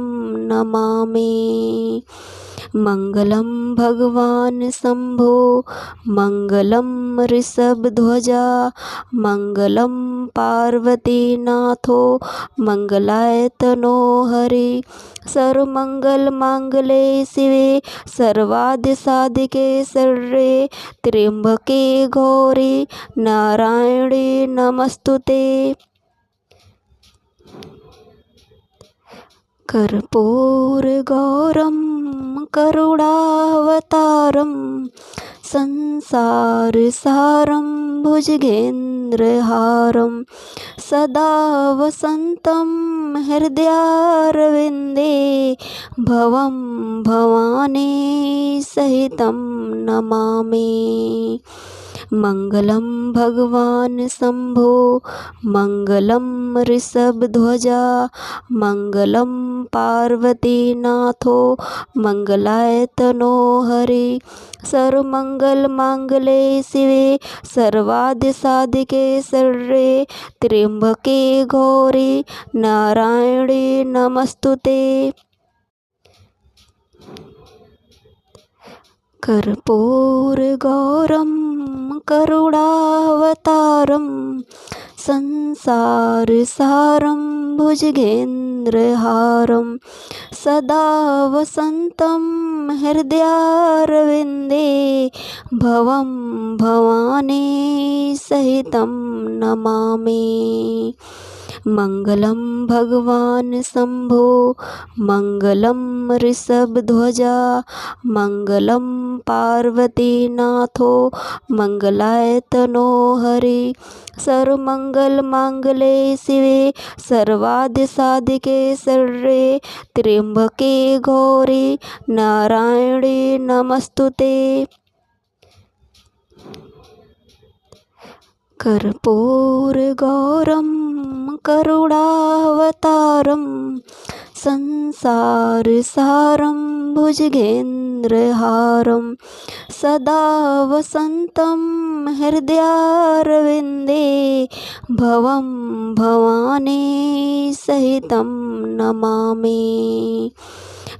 नमामि। मङ्गलं भगवान् शम्भो मङ्गलं ऋषभध्वजा मङ्गलं पार्वतीनाथो मङ्गलाय तनो हरि। सर्वमङ्गलमाङ्गल्ये शिवे सर्वार्थसाधिके शरण्ये त्र्यम्बके गौरी नारायणी नमस्तुते। कर्पूरगौरं करुणावतारं संसारसारं भुजगेन्द्रहारं सदा वसन्तं हृदयारविन्दे भवं भवानी सहितं नमामि। मङ्गलं भगवान् शम्भो मङ्गलं ऋषभध्वजा मङ्गलं पार्वतीनाथो मङ्गलाय तनो हरि। सर्वमङ्गलमाङ्गल्ये शिवे सर्वार्थसाधिके शरण्ये त्र्यम्बके गौरी नारायणी नमस्तुते। कर्पूरगौरं करुणावतारं संसारसारं भुजगेन्द्रहारं सदा वसन्तं हृदयारविन्दे भवं भवानी सहितं नमामि। मङ्गलं भगवान् शम्भो मङ्गलं ऋषभध्वजा मङ्गलं पार्वतीनाथो मङ्गलाय तनो हरि। सर्वमङ्गलमाङ्गल्ये शिवे सर्वार्थसाधिके शरण्ये त्र्यम्बके गौरी नारायणी नमस्तुते। कर्पूरगौरं करुणावतारं संसारसारं भुजगेन्द्रहारं सदा वसन्तं हृदयारविन्दे भवं भवानी सहितं नमामि।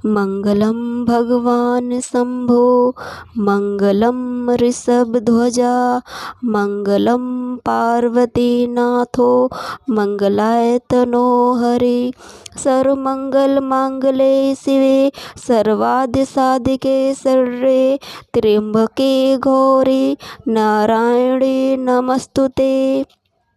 मङ्गलं भगवान् शम्भो मङ्गलं ऋषभध्वजा मङ्गलं पार्वतीनाथो मङ्गलाय तनो हरि। सर्वमङ्गलमाङ्गल्ये शिवे सर्वार्थसाधिके शरण्ये त्र्यम्बके गौरी नारायणी नमस्तुते।